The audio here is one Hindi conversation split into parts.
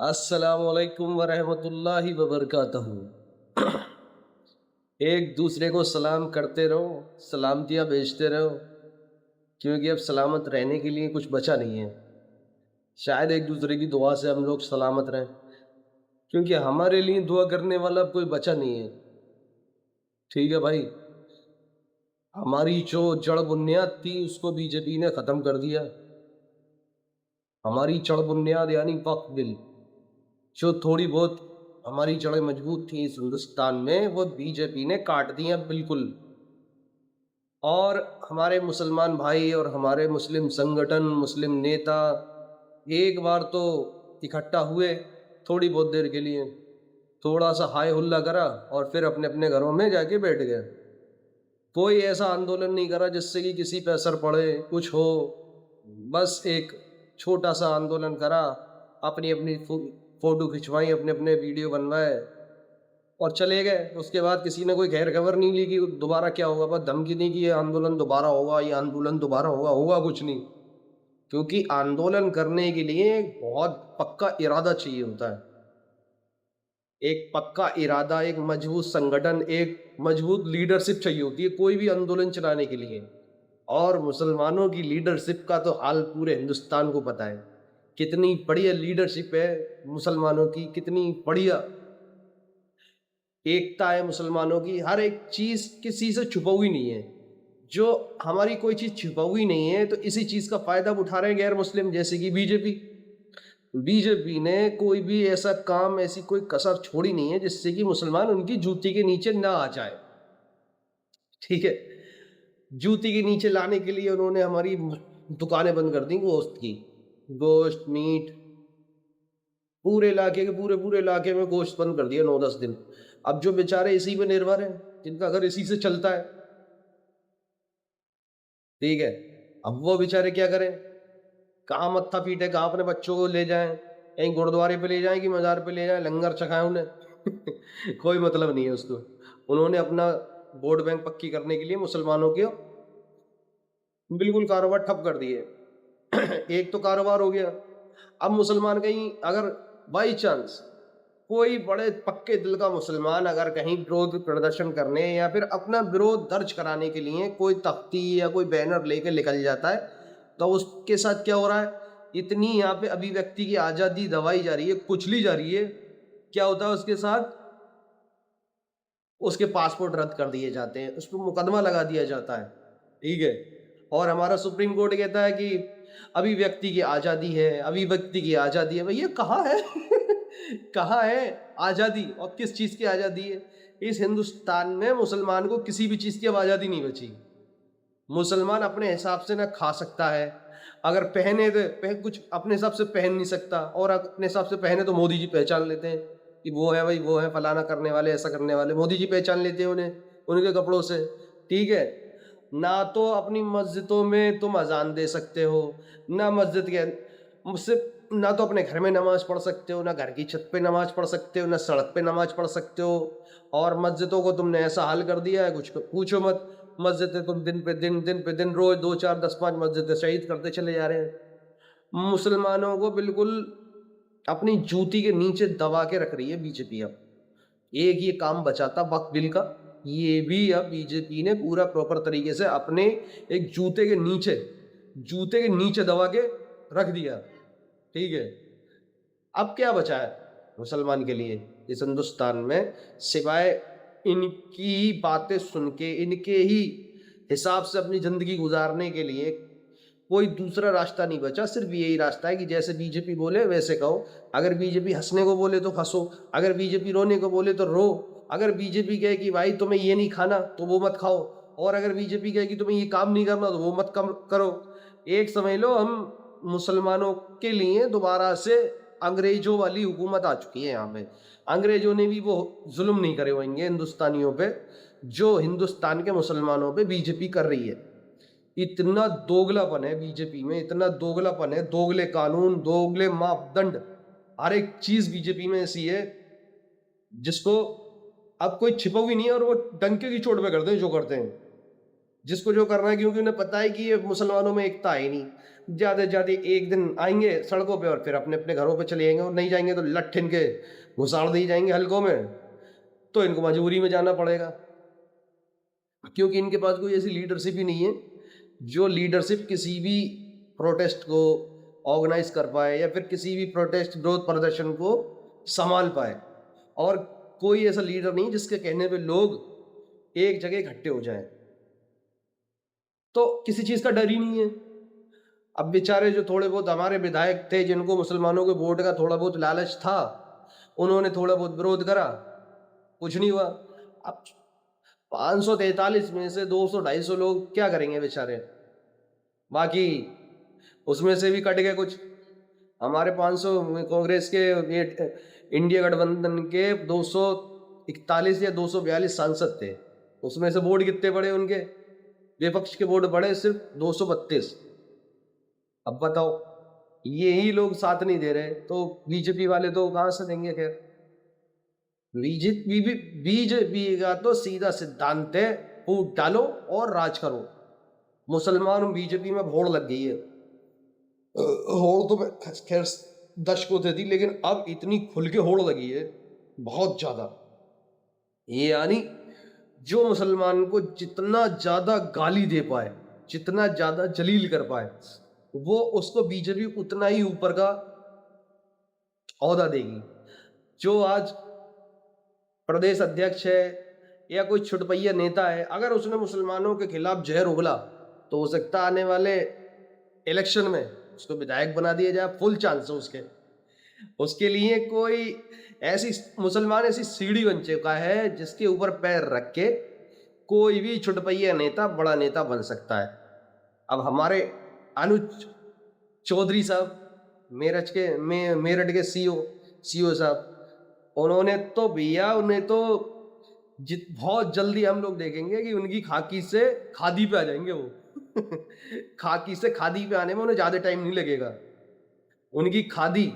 अस्सलामुअलैकुम वरहमतुल्लाहि वबरकातहू। एक दूसरे को सलाम करते रहो, सलामतियाँ भेजते रहो, क्योंकि अब सलामत रहने के लिए कुछ बचा नहीं है। शायद एक दूसरे की दुआ से हम लोग सलामत रहें, क्योंकि हमारे लिए दुआ करने वाला अब कोई बचा नहीं है। ठीक है भाई, हमारी जो जड़ बुनियाद थी उसको बीजेपी ने ख़त्म कर दिया। हमारी जड़ बुनियाद यानी वक्फ बिल, जो थोड़ी बहुत हमारी जड़ें मजबूत थी इस हिंदुस्तान में, वो बीजेपी ने काट दी हैं बिल्कुल। और हमारे मुसलमान भाई और हमारे मुस्लिम संगठन, मुस्लिम नेता एक बार तो इकट्ठा हुए थोड़ी बहुत देर के लिए, थोड़ा सा हाय हुल्ला करा और फिर अपने अपने घरों में जाके बैठ गए। कोई ऐसा आंदोलन नहीं करा जिससे कि किसी पे असर पड़े, कुछ हो। बस एक छोटा सा आंदोलन करा, अपनी अपनी फोटो खिंचवाई, अपने अपने वीडियो बनवाए और चले गए। उसके बाद किसी ने कोई खैर खबर नहीं ली कि दोबारा क्या होगा। बस धमकी दी कि ये आंदोलन दोबारा होगा, ये आंदोलन दोबारा होगा। होगा कुछ नहीं, क्योंकि आंदोलन करने के लिए एक बहुत पक्का इरादा चाहिए होता है। एक पक्का इरादा, एक मजबूत संगठन, एक मजबूत लीडरशिप चाहिए होती है कोई भी आंदोलन चलाने के लिए। और मुसलमानों की लीडरशिप का तो हाल पूरे हिंदुस्तान को पता है। कितनी बढ़िया लीडरशिप है मुसलमानों की, कितनी बढ़िया एकता है मुसलमानों की। हर एक चीज किसी से छुपा हुई नहीं है। जो हमारी कोई चीज छुपा हुई नहीं है तो इसी चीज का फायदा उठा रहे हैं गैर मुस्लिम, जैसे कि बीजेपी। बीजेपी ने कोई भी ऐसा काम, ऐसी कोई कसर छोड़ी नहीं है जिससे कि मुसलमान उनकी जूती के नीचे ना आ जाए। ठीक है, जूती के नीचे लाने के लिए उन्होंने हमारी दुकानें बंद कर दी गोश्त की। गोश्त, मीट, पूरे इलाके के पूरे पूरे इलाके में गोश्त बंद कर दिया 9-10 दिन। अब जो बेचारे इसी पे निर्भर हैं, जिनका घर इसी से चलता है, ठीक है, अब वो बेचारे क्या करें? कहाँ मत्था पीटे, कहाँ अपने बच्चों को ले जाएं, कहीं गुरुद्वारे पे ले जाएं कि मजार पे ले जाएं, लंगर चखाएं उन्हें। कोई मतलब नहीं है उसको। उन्होंने अपना वोट बैंक पक्की करने के लिए मुसलमानों के बिल्कुल कारोबार ठप कर दिए। एक तो कारोबार हो गया। अब मुसलमान कहीं अगर बाई चांस कोई बड़े पक्के दिल का मुसलमान अगर कहीं विरोध प्रदर्शन करने या फिर अपना विरोध दर्ज कराने के लिए कोई तख्ती या कोई बैनर लेके निकल जाता है, तो उसके साथ क्या हो रहा है? इतनी यहाँ पे अभिव्यक्ति की आज़ादी दबाई जा रही है, कुचली जा रही है। क्या होता है उसके साथ? उसके पासपोर्ट रद्द कर दिए जाते हैं, उस पर मुकदमा लगा दिया जाता है। ठीक है, और हमारा सुप्रीम कोर्ट कहता है कि अभिव्यक्ति की आज़ादी है, अभिव्यक्ति की आज़ादी है। भैया कहाँ है? कहाँ है आज़ादी? और किस चीज़ की आज़ादी है? इस हिंदुस्तान में मुसलमान को किसी भी चीज़ की अब आज़ादी नहीं बची। मुसलमान अपने हिसाब से ना खा सकता है, अगर पहने तो कुछ अपने हिसाब से पहन नहीं सकता, और अपने हिसाब से पहने तो मोदी जी पहचान लेते हैं कि वो है भाई, वो है फलाना करने वाले, ऐसा करने वाले। मोदी जी पहचान लेते हैं उन्हें उनके कपड़ों से। ठीक है, ना तो अपनी मस्जिदों में तुम अजान दे सकते हो, ना मस्जिद के मुझसे, ना तो अपने घर में नमाज पढ़ सकते हो, ना घर की छत पे नमाज पढ़ सकते हो, ना सड़क पे नमाज पढ़ सकते हो। और मस्जिदों को तुमने ऐसा हाल कर दिया है, कुछ पूछो मत। मस्जिदें तुम दिन पे दिन रोज 2, 4, 10, 5 मस्जिदें शहीद करते चले जा रहे हैं। मुसलमानों को बिल्कुल अपनी जूती के नीचे दबा के रख रही है बीजेपी। अब एक ये काम बचा था वक्फ बिल का, ये भी अब बीजेपी ने पूरा प्रॉपर तरीके से अपने एक जूते के नीचे दबा के रख दिया। ठीक है, अब क्या बचा है मुसलमान के लिए इस हिंदुस्तान में, सिवाय इनकी ही बातें सुन के, इनके ही हिसाब से अपनी जिंदगी गुजारने के लिए कोई दूसरा रास्ता नहीं बचा। सिर्फ यही रास्ता है कि जैसे बीजेपी बोले वैसे कहो। अगर बीजेपी हंसने को बोले तो हंसो, अगर बीजेपी रोने को बोले तो रो, अगर बीजेपी कहे कि भाई तुम्हें ये नहीं खाना तो वो मत खाओ, और अगर बीजेपी कहे कि तुम्हें ये काम नहीं करना तो वो मत कम करो। एक समझ लो हम मुसलमानों के लिए दोबारा से अंग्रेजों वाली हुकूमत आ चुकी है यहाँ पे। अंग्रेजों ने भी वो जुल्म नहीं करे होंगे हिंदुस्तानियों पे जो हिंदुस्तान के मुसलमानों पे बीजेपी कर रही है। इतना दोगलापन है बीजेपी में, इतना दोगलापन है, दोगले कानून, दोगले मापदंड, हर एक चीज बीजेपी में ऐसी है जिसको अब कोई छिपा हुई नहीं है, और वो डंके की चोट पे करते हैं जो करते हैं। जिसको जो करना है, क्योंकि उन्हें पता है कि ये मुसलमानों में एकता है नहीं। ज़्यादा से ज़्यादा एक दिन आएँगे सड़कों पे और फिर अपने-अपने घरों पे चले जाएँगे, और नहीं जाएँगे तो लठ इनके घुसाड़ दिए जाएँगे हलकों में, तो इनको मजबूरी में जाना पड़ेगा। क्योंकि इनके पास कोई ऐसी लीडरशिप ही नहीं है, जो लीडरशिप किसी भी प्रोटेस्ट को ऑर्गेनाइज़ कर पाए या फिर किसी भी प्रोटेस्ट विरोध प्रदर्शन को सँभाल पाए। और कोई ऐसा लीडर नहीं जिसके कहने पे लोग एक जगह इकट्ठे हो जाएँ। तो किसी चीज़ का डर ही नहीं है। अब बेचारे जो थोड़े बहुत हमारे विधायक थे, जिनको मुसलमानों के वोट का थोड़ा बहुत लालच था, उन्होंने थोड़ा बहुत विरोध करा, कुछ नहीं हुआ। अब 543 में से 200-250 लोग क्या करेंगे बेचारे? बाकी उसमें से भी कट गए कुछ। हमारे 500 में कांग्रेस के ये इंडिया गठबंधन के 241 या 242 सांसद थे। उसमें से वोट कितने पड़े उनके? विपक्ष के वोट पड़े सिर्फ 232। अब बताओ, यही लोग साथ नहीं दे रहे तो बीजेपी वाले तो कहां से देंगे? खैर, बीजेपी बीजेपी का तो सीधा सिद्धांत है, फूट डालो और राज करो। मुसलमान बीजेपी में होड़ लग गई है। होड़ तो खैर दशकों से थी, लेकिन अब इतनी खुल के होड़ लगी है, बहुत ज्यादा। ये यानी जो मुसलमान को जितना ज्यादा गाली दे पाए, जितना ज्यादा जलील कर पाए, वो उसको बीजेपी उतना ही ऊपर का औहदा देगी। जो आज प्रदेश अध्यक्ष है या कोई छुटपैया नेता है, अगर उसने मुसलमानों के खिलाफ जहर उगला तो हो सकता आने वाले इलेक्शन में उसको विधायक बना दिया जाए। फुल चांस है उसके लिए। कोई ऐसी मुसलमान ऐसी सीढ़ी बन चुका है जिसके ऊपर पैर रख के कोई भी छुटपैया नेता बड़ा नेता बन सकता है। अब हमारे अनुज चौधरी साहब, मेरठ के सीओ साहब, उन्होंने तो भैया उन्हें तो बहुत जल्दी हम लोग देखेंगे कि उनकी खाकी से खादी पे आ जाएंगे वो। खाकी से खादी पे आने में उन्हें ज्यादा टाइम नहीं लगेगा। उनकी खादी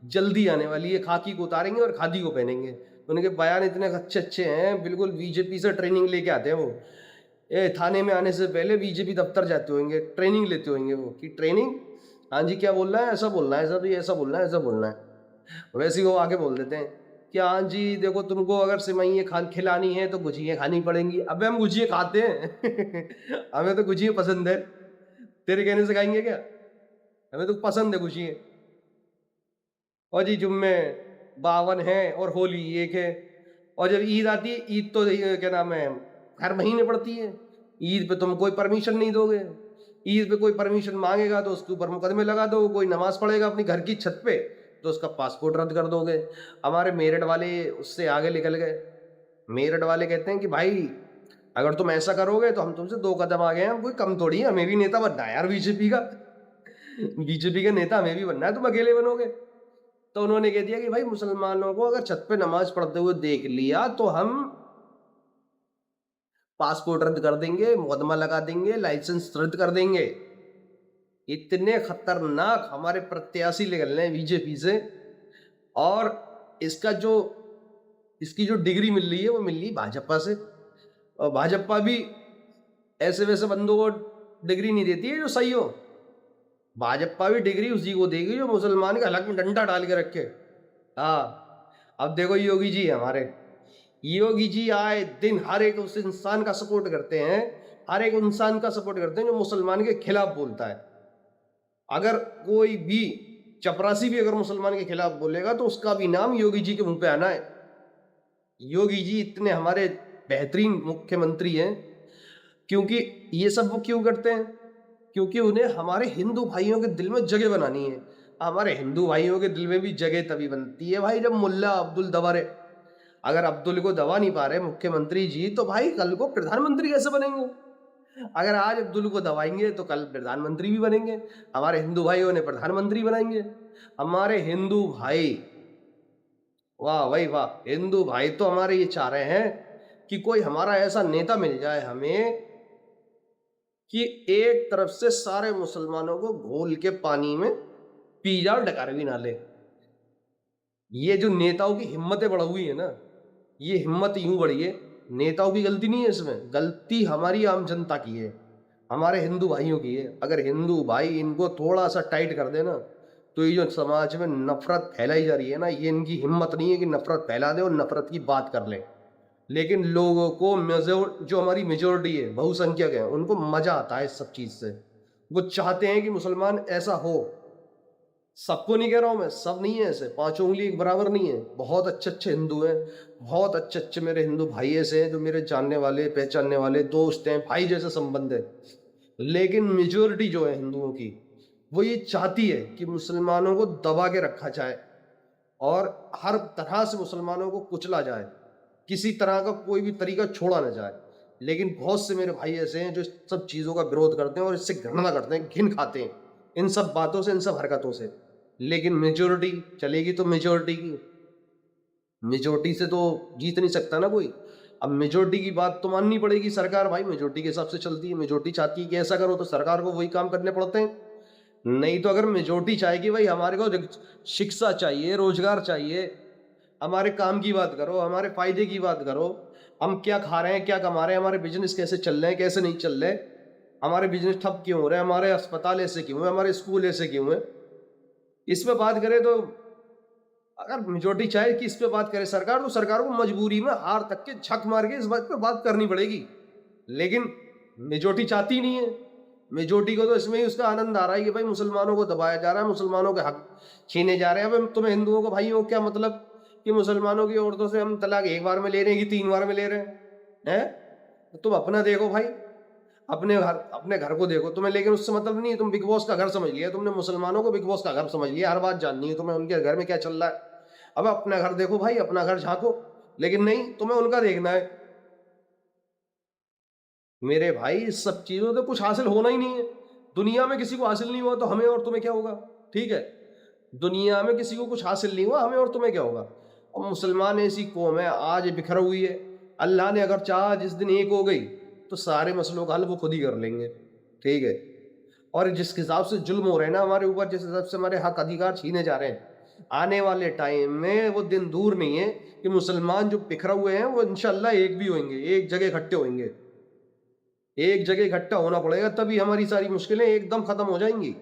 जल्दी आने वाली है, खाकी को उतारेंगे और खादी को पहनेंगे। उनके बयान इतने अच्छे अच्छे हैं, बिल्कुल बीजेपी से ट्रेनिंग लेके आते हैं वो। थाने में आने से पहले बीजेपी दफ्तर जाते होंगे, ट्रेनिंग लेते होंगे वो, कि ट्रेनिंग, हाँ जी क्या बोलना है, ऐसा बोलना है, ऐसा तो ऐसा बोलना है, ऐसा बोलना है। वैसे ही वो आगे बोल देते हैं कि हाँ जी देखो, तुमको अगर सिवैयाँ खिलानी है तो गुझियाँ खानी पड़ेंगी। अबे हम गुझियाँ खाते हैं। हमें तो गुझियाँ पसंद है, तेरे कहने से खाएंगे क्या? हमें तो पसंद है गुझियाँ। और जी जुम्मे 52 है और होली 1 है। और जब ईद आती है, ईद तो क्या नाम है, हर महीने पड़ती है। ईद पे तुम कोई परमिशन नहीं दोगे। ईद पे कोई परमिशन मांगेगा तो उसके ऊपर मुकदमे लगा दो। कोई नमाज पढ़ेगा अपनी घर की छत पे तो उसका पासपोर्ट रद्द कर दोगे। हमारे मेरठ वाले उससे आगे निकल गए। मेरठ वाले कहते हैं कि भाई अगर तुम ऐसा करोगे तो हम तुमसे 2 कदम आगे हैं, हम कोई कम थोड़ी है, हमें भी नेता बनना है यार बीजेपी का। बीजेपी का नेता हमें भी बनना है, तुम अकेले बनोगे? तो उन्होंने कह दिया कि भाई मुसलमानों को अगर छत पे नमाज पढ़ते हुए देख लिया तो हम पासपोर्ट रद्द कर देंगे, मुकदमा लगा देंगे, लाइसेंस रद्द कर देंगे। इतने खतरनाक हमारे प्रत्याशी निकल रहे हैं बीजेपी से। और इसका जो इसकी जो डिग्री मिल रही है वो मिल रही भाजपा से। और भाजपा भी ऐसे वैसे बंदों को डिग्री नहीं देती है जो सही हो। भाजपा भी डिग्री उसी को देगी जो मुसलमान के हलक में डंडा डाल के रखे। हाँ, अब देखो योगी जी हमारे, योगी जी आए दिन हर एक उस इंसान का सपोर्ट करते हैं, हर एक इंसान का सपोर्ट करते हैं जो मुसलमान के खिलाफ बोलता है। अगर कोई भी चपरासी भी अगर मुसलमान के खिलाफ बोलेगा तो उसका भी नाम योगी जी के मुंह पे आना है। योगी जी इतने हमारे बेहतरीन मुख्यमंत्री हैं, क्योंकि ये सब वो क्यों करते हैं? क्योंकि उन्हें हमारे हिंदू भाइयों के दिल में जगह बनानी है। हमारे हिंदू भाइयों के दिल में भी जगह तभी बनती है भाई जब मुल्ला अब्दुल दबा रहे। अगर अब्दुल को दबा नहीं पा रहे मुख्यमंत्री जी, तो भाई कल को प्रधानमंत्री कैसे बनेंगे? अगर आज अब्दुल को दबाएंगे तो कल प्रधानमंत्री भी बनेंगे। हमारे हिंदू भाई उन्हें प्रधानमंत्री बनाएंगे। हमारे हिंदू भाई, वाह भाई वाह, हिंदू भाई तो हमारे ये चाह रहे हैं कि कोई हमारा ऐसा नेता मिल जाए हमें कि एक तरफ से सारे मुसलमानों को घोल के पानी में पी जाओ, डकार भी ना ले। ये जो नेताओं की हिम्मतें बढ़ हुई है ना, ये हिम्मत यूं बढ़ी है नेताओं की गलती नहीं है इसमें, गलती हमारी आम जनता की है, हमारे हिंदू भाइयों की है। अगर हिंदू भाई इनको थोड़ा सा टाइट कर देना, तो ये जो समाज में नफरत फैलाई जा रही है ना, ये इनकी हिम्मत नहीं है कि नफरत फैला दे और नफरत की बात कर ले। लेकिन लोगों को जो हमारी मेजोरिटी है, बहुसंख्यक है, उनको मजा आता है इस सब चीज से। वो चाहते हैं कि मुसलमान ऐसा हो। सबको नहीं कह रहा हूं मैं, सब नहीं है ऐसे, पांचों उंगली एक बराबर नहीं है। बहुत अच्छे अच्छे हिंदू हैं, बहुत अच्छे अच्छे मेरे हिंदू भाई ऐसे हैं जो मेरे जानने वाले, पहचानने वाले, दोस्त हैं, भाई जैसे संबंध है। लेकिन मेजोरिटी जो है हिंदुओं की, वो ये चाहती है कि मुसलमानों को दबा के रखा जाए और हर तरह से मुसलमानों को कुचला जाए, किसी तरह का कोई भी तरीका छोड़ा ना जाए। लेकिन बहुत से मेरे भाई ऐसे हैं जो इस सब चीज़ों का विरोध करते हैं और इससे घृणा करते हैं, घिन खाते हैं इन सब बातों से, इन सब हरकतों से। लेकिन मेजोरिटी चलेगी तो मेजोरिटी की, मेजोरिटी से तो जीत नहीं सकता ना कोई। अब मेजोरिटी की बात तो माननी पड़ेगी, सरकार भाई मेजोरिटी के हिसाब से चलती है। मेजोरिटी चाहती है कि ऐसा करो, तो सरकार को वही काम करने पड़ते हैं। नहीं तो अगर मेजोरिटी चाहेगी भाई हमारे को शिक्षा चाहिए, रोजगार चाहिए, हमारे काम की बात करो, हमारे फायदे की बात करो, हम क्या खा रहे हैं, क्या कमा रहे हैं, हमारे बिजनेस कैसे चल रहे हैं, कैसे नहीं चल रहे, हमारे बिजनेस ठप क्यों हो रहे हैं, हमारे अस्पताल ऐसे क्यों है, हमारे स्कूल ऐसे क्यों है, इस पे बात करें तो अगर मेजोरिटी चाहे कि इस पे बात करे सरकार, तो सरकार को मजबूरी में हार तक के झक मार के इस बात पे बात करनी पड़ेगी। लेकिन मेजोरिटी चाहती नहीं है। मेजोरिटी को तो इसमें ही उसका आनंद आ रहा है कि भाई मुसलमानों को दबाया जा रहा है, मुसलमानों के हक छीने जा रहे हैं। अब तुम्हें हिंदुओं को भाइयों क्या मतलब कि मुसलमानों की औरतों से हम तलाक एक बार में ले रहे हैं कि 3 बार में ले रहे हैं? तो तुम अपना देखो भाई, अपने घर को देखो तुम्हें। लेकिन उससे मतलब नहीं है, तुम बिग बॉस का घर समझ लिया, तुमने मुसलमानों को बिग बॉस का घर समझ लिया, हर बात जाननी है तुम्हें, उनके घर में क्या चल रहा है। अब अपना घर देखो भाई, अपना घर झांको। लेकिन नहीं, तुम्हें उनका देखना है। मेरे भाई इस सब चीजों से कुछ हासिल होना ही नहीं है। दुनिया में किसी को हासिल नहीं हुआ तो हमें और तुम्हें क्या होगा? ठीक है, दुनिया में किसी को कुछ हासिल नहीं हुआ, हमें और तुम्हें क्या होगा? और मुसलमान ऐसी कौम है आज बिखर हुई है, अल्लाह ने अगर चाहा जिस दिन एक हो गई तो सारे मसलों का हल वो खुद ही कर लेंगे। ठीक है, और जिस हिसाब से जुल्म हो रहे हैं ना हमारे ऊपर, जिस हिसाब से हमारे हक अधिकार छीने जा रहे हैं, आने वाले टाइम में वो दिन दूर नहीं है कि मुसलमान जो बिखरा हुए हैं वो इंशाल्लाह एक भी होंगे, एक जगह इकट्ठे होंगे। एक जगह इकट्ठा होना पड़ेगा, तभी हमारी सारी मुश्किलें एकदम खत्म हो जाएंगी।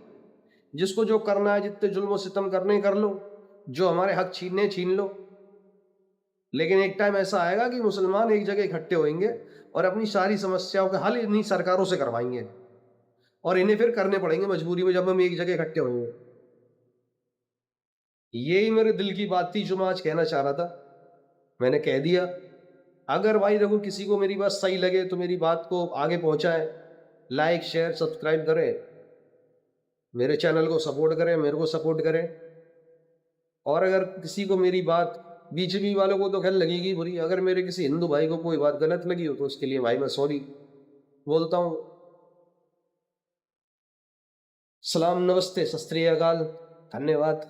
जिसको जो करना है, जितने जुल्म सितम करने कर लो, जो हमारे हक छीनने छीन लो। लेकिन एक टाइम ऐसा आएगा कि मुसलमान एक जगह इकट्ठे होंगे और अपनी सारी समस्याओं का हल इन्हीं सरकारों से करवाएंगे, और इन्हें फिर करने पड़ेंगे मजबूरी में जब हम एक जगह इकट्ठे होंगे। यही मेरे दिल की बात थी जो मैं आज कहना चाह रहा था, मैंने कह दिया। अगर भाई देखो किसी को मेरी बात सही लगे तो मेरी बात को आगे पहुंचाए, लाइक शेयर सब्सक्राइब करें, मेरे चैनल को सपोर्ट करें, मेरे को सपोर्ट करें। और अगर किसी को मेरी बात, बीजेपी वालों को तो खैर लगेगी बुरी, अगर मेरे किसी हिंदू भाई को कोई बात गलत लगी हो तो उसके लिए भाई मैं सॉरी बोलता हूँ। सलाम, नमस्ते, सत श्री अकाल, धन्यवाद।